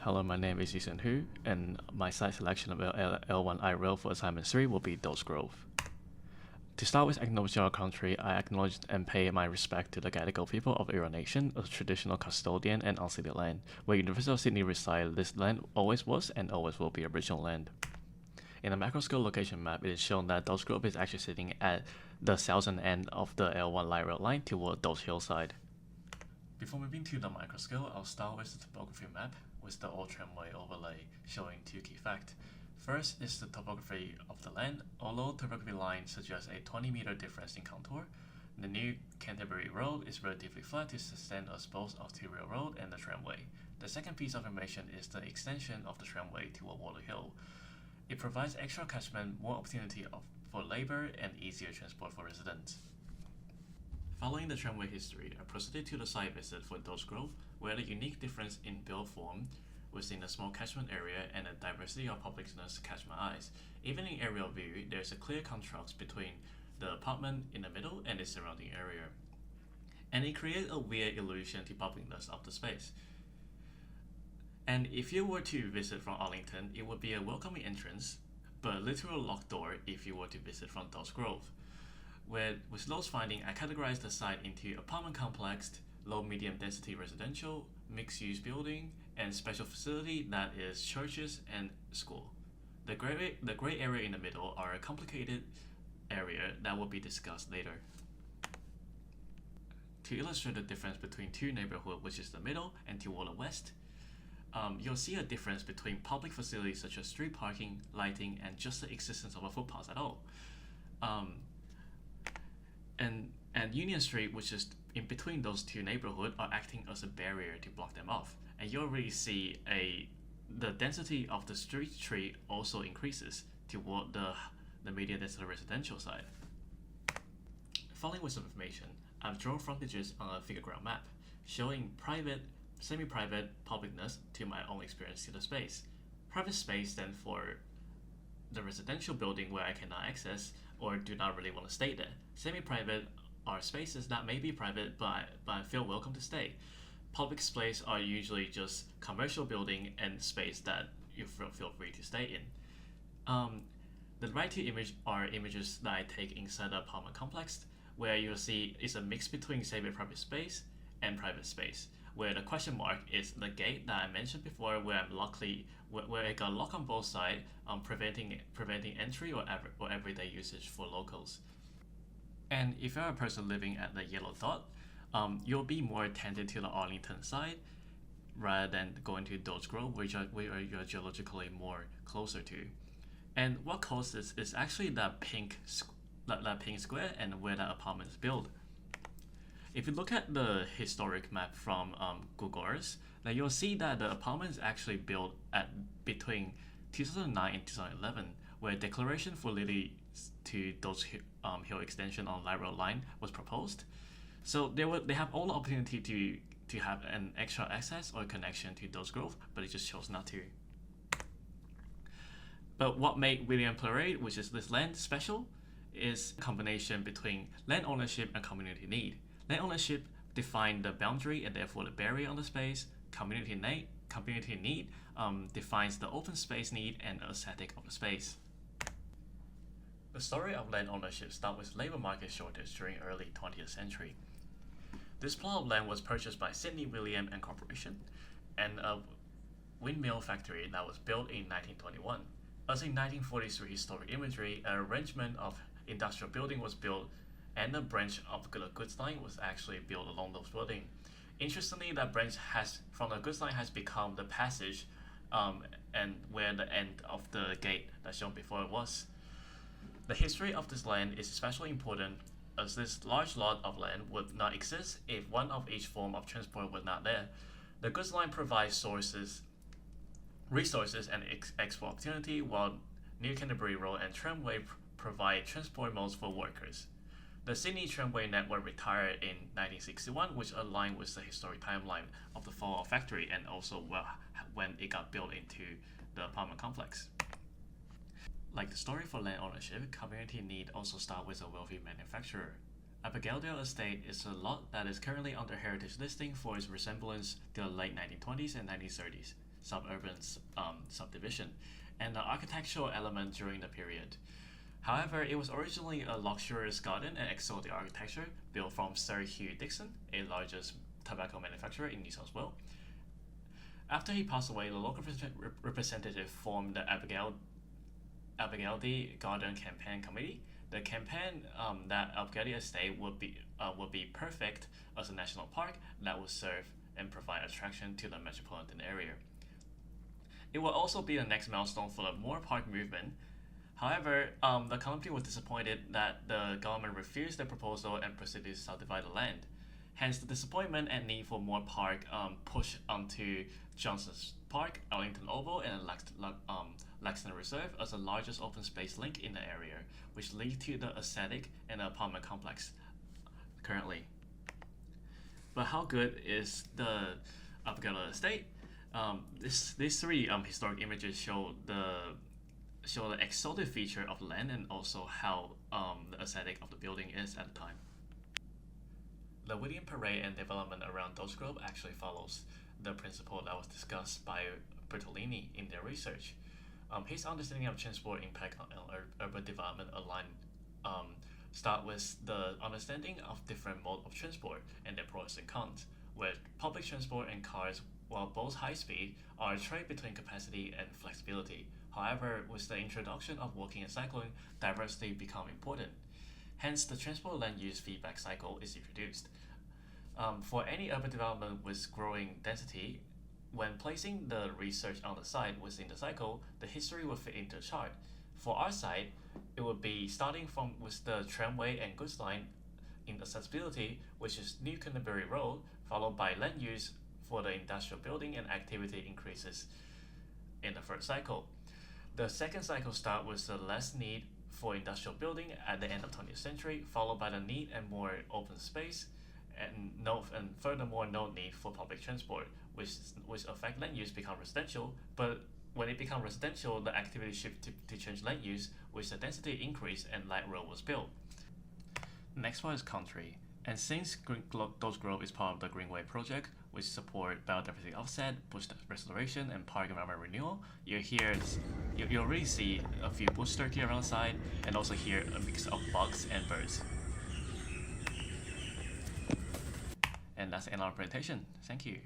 Hello, my name is Yisun Hu, and my site selection of L1 IRL for assignment 3 will be Dulwich Grove. To start with acknowledging our country, I acknowledge and pay my respect to the Gadigal people of Eora Nation, a traditional custodian and unceded land. Where University of Sydney reside, this land always was and always will be Aboriginal land. In the macro scale location map, it is shown that Dulwich Grove is actually sitting at the southern end of the L1 light rail line toward Dulwich Hillside. Before moving to the micro scale, I'll start with the topography map with the old tramway overlay showing two key facts. First is the topography of the land. Although topography lines suggest a 20-meter difference in contour, the new Canterbury Road is relatively flat to sustain us both of the railroad and the tramway. The second piece of information is the extension of the tramway toward Water Hill. It provides extra catchment, more opportunity for labor, and easier transport for residents. Following the tramway history, I proceeded to the site visit for Dulwich Grove, where the unique difference in build form within a small catchment area and a diversity of publicness catch my eyes. Even in aerial view, there's a clear contrast between the apartment in the middle and its surrounding area, and it creates a weird illusion to publicness of the space. And if you were to visit from Arlington, it would be a welcoming entrance, but a literal locked door if you were to visit from Dulwich Grove. With those findings, I categorized the site into apartment complex, low-medium density residential, mixed-use building, and special facility that is churches and school. The gray area in the middle are a complicated area that will be discussed later. To illustrate the difference between two neighborhoods, which is the middle and toward the west, you'll see a difference between public facilities such as street parking, lighting, and just the existence of a footpath at all. And Union Street, which is in between those two neighborhoods, are acting as a barrier to block them off. And you'll really see the density of the street tree also increases toward the medium density residential side. Following with some information, I've drawn frontages on a figure ground map, showing private, semi-private publicness to my own experience to the space. Private space stands for the residential building where I cannot access or do not really want to stay there. Semi-private are spaces that may be private, but I feel welcome to stay. Public space are usually just commercial building and space that you feel free to stay in. The right two image are images that I take inside the apartment complex, where you'll see it's a mix between semi-private space and private space, where the question mark is the gate that I mentioned before, where I got lock on both sides, preventing entry or everyday usage for locals. And if you're a person living at the yellow dot, you'll be more tended to the Arlington side rather than going to Dulwich Grove, which you're geologically more closer to. And what caused this is actually that pink square and where the apartment is built. If you look at the historic map from Google Earth, then you'll see that the apartment is actually built at between 2009 and 2011, where declaration for Lily to Dulwich Hill extension on light rail line was proposed. So they have all the opportunity to have an extra access or connection to Dulwich Grove, but it just chose not to. But what made William Parade, which is this land, special is a combination between land ownership and community need. Land ownership defines the boundary and therefore the barrier on the space. Community need defines the open space need and the aesthetic of the space. The story of land ownership starts with labor market shortage during early 20th century. This plot of land was purchased by Sidney William and Corporation and a windmill factory that was built in 1921. As in 1943 historic imagery, an arrangement of industrial building was built and a branch of the goods line was actually built along those buildings. Interestingly, that branch from the goods line has become the passage and where the end of the gate that's shown before it was. The history of this land is especially important as this large lot of land would not exist if one of each form of transport was not there. The goods line provides resources and export opportunity, while New Canterbury Road and tramway provide transport modes for workers. The Sydney tramway network retired in 1961, which aligned with the historic timeline of the fall of factory and also when it got built into the apartment complex. Like the story for land ownership, community need also start with a wealthy manufacturer. Abigaildale Estate is a lot that is currently under heritage listing for its resemblance to the late 1920s and 1930s. suburban subdivision, and the architectural element during the period. However, it was originally a luxurious garden and exotic architecture built from Sir Hugh Dixon, a largest tobacco manufacturer in New South Wales. After he passed away, the local representative formed the Abergeldy Garden Campaign Committee. The campaign that Abergeldy Estate would be perfect as a national park that would serve and provide attraction to the metropolitan area. It will also be the next milestone for the Moore Park movement. However, the committee was disappointed that the government refused the proposal and proceeded to subdivide the land. Hence, the disappointment and need for Moore Park pushed onto Johnson's Park, Arlington Oval, and Lexington Reserve as the largest open space link in the area, which leads to the aesthetic and the apartment complex currently. But how good is the Abergeldy Estate? These three historic images show the exotic feature of the land and also how the aesthetic of the building is at the time. The Whittier Parade and development around Dulwich Grove actually follows the principle that was discussed by Bertolini in their research. His understanding of transport impact on urban development start with the understanding of different modes of transport and their pros and cons, where public transport and cars, while both high speed, are a trade between capacity and flexibility. However, with the introduction of walking and cycling, diversity become important. Hence, the transport land use feedback cycle is introduced. For any urban development with growing density, when placing the research on the site within the cycle, the history will fit into the chart. For our site, it would be starting with the tramway and goods line in accessibility, which is New Canterbury Road, followed by land use for the industrial building and activity increases in the first cycle. The second cycle starts with the less need for industrial building at the end of 20th century, followed by the need and more open space, and furthermore no need for public transport, which affect land use become residential. But when it becomes residential, the activity shift to change land use, which the density increased and light rail was built. Next one is country. And since Dulwich Grove is part of the Greenway project, which support biodiversity offset, bush restoration, and park environment renewal, you'll really see a few bush turkey around the side, and also hear a mix of bugs and birds. And that's the end of our presentation. Thank you.